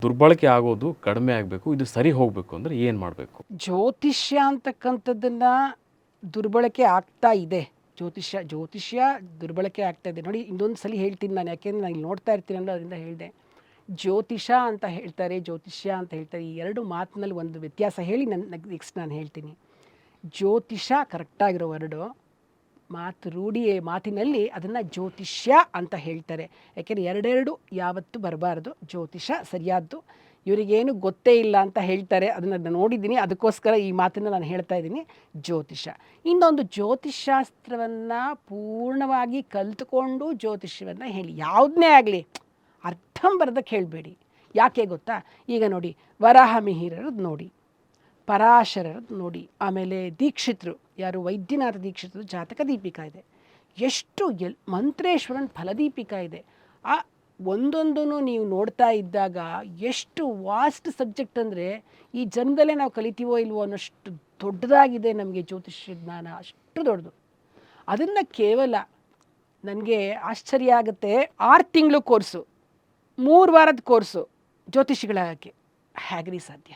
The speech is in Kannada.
ದುರ್ಬಳಕೆ ಆಗೋದು ಕಡಿಮೆ ಆಗಬೇಕು, ಇದು ಸರಿ ಹೋಗಬೇಕು ಅಂದರೆ ಏನು ಮಾಡಬೇಕು? ಜ್ಯೋತಿಷ್ಯ ಅಂತಕ್ಕಂಥದ್ದನ್ನ ದುರ್ಬಳಕೆ ಆಗ್ತಾ ಇದೆ. ಜ್ಯೋತಿಷ್ಯ ದುರ್ಬಳಕೆ ಆಗ್ತಾ ಇದೆ. ನೋಡಿ, ಇನ್ನೊಂದು ಸಲ ಹೇಳ್ತೀನಿ ನಾನು, ಯಾಕೆಂದರೆ ನಾನು ಇಲ್ಲಿ ನೋಡ್ತಾ ಇರ್ತೀನಲ್ಲ, ಅದರಿಂದ ಹೇಳಿದೆ. ಜ್ಯೋತಿಷ ಅಂತ ಹೇಳ್ತಾರೆ, ಜ್ಯೋತಿಷ್ಯ ಅಂತ ಹೇಳ್ತಾರೆ. ಈ ಎರಡು ಮಾತಿನಲ್ಲಿ ಒಂದು ವ್ಯತ್ಯಾಸ ಹೇಳಿ ನೆಕ್ಸ್ಟ್ ನಾನು ಹೇಳ್ತೀನಿ. ಜ್ಯೋತಿಷ ಕರೆಕ್ಟಾಗಿರೋ ವರ್ಡು, ಮಾತಿನಲ್ಲಿ ಅದನ್ನು ಜ್ಯೋತಿಷ್ಯ ಅಂತ ಹೇಳ್ತಾರೆ. ಯಾಕೆಂದರೆ ಎರಡೆರಡು ಯಾವತ್ತೂ ಬರಬಾರ್ದು. ಜ್ಯೋತಿಷ ಸರಿಯಾದ್ದು, ಇವರಿಗೇನು ಗೊತ್ತೇ ಇಲ್ಲ ಅಂತ ಹೇಳ್ತಾರೆ, ಅದನ್ನು ನೋಡಿದ್ದೀನಿ, ಅದಕ್ಕೋಸ್ಕರ ಈ ಮಾತನ್ನು ನಾನು ಹೇಳ್ತಾ ಇದ್ದೀನಿ. ಜ್ಯೋತಿಷ, ಇನ್ನೊಂದು ಜ್ಯೋತಿಷಾಸ್ತ್ರವನ್ನು ಪೂರ್ಣವಾಗಿ ಕಲಿತುಕೊಂಡು ಜ್ಯೋತಿಷ್ಯವನ್ನು ಹೇಳಿ, ಯಾವುದನ್ನೇ ಆಗಲಿ ಅರ್ಧಂಬರ್ಧಕ್ಕೆ ಹೇಳಬೇಡಿ. ಯಾಕೆ ಗೊತ್ತಾ? ಈಗ ನೋಡಿ, ವರಾಹ ಮಿಹಿರರದ್ದು ನೋಡಿ, ಪರಾಶರರದ್ದು ನೋಡಿ, ಆಮೇಲೆ ದೀಕ್ಷಿತರು, ಯಾರು ವೈದ್ಯನಾಥ ದೀಕ್ಷಿತರು ಜಾತಕ ದೀಪಿಕಾ ಇದೆ, ಎಷ್ಟು ಮಂತ್ರೇಶ್ವರನ್ ಫಲದೀಪಿಕಾ ಇದೆ. ಆ ಒಂದೊಂದೂ ನೀವು ನೋಡ್ತಾ ಇದ್ದಾಗ ಎಷ್ಟು ವಾಸ್ಟ್ ಸಬ್ಜೆಕ್ಟ್ ಅಂದರೆ, ಈ ಜನ್ಮದಲ್ಲೇ ನಾವು ಕಲಿತೀವೋ ಇಲ್ವೋ ಅನ್ನೋಷ್ಟು ದೊಡ್ಡದಾಗಿದೆ ನಮಗೆ ಜ್ಯೋತಿಷ್ಯ ಜ್ಞಾನ, ಅಷ್ಟು ದೊಡ್ಡದು. ಅದನ್ನು ಕೇವಲ ನನಗೆ ಆಶ್ಚರ್ಯ ಆಗುತ್ತೆ, 6 ತಿಂಗಳು ಕೋರ್ಸು, 3 ವಾರದ ಕೋರ್ಸು ಜ್ಯೋತಿಷಿಗಳಾಗಕ್ಕೆ ಹೇಗ್ರಿ ಸಾಧ್ಯ?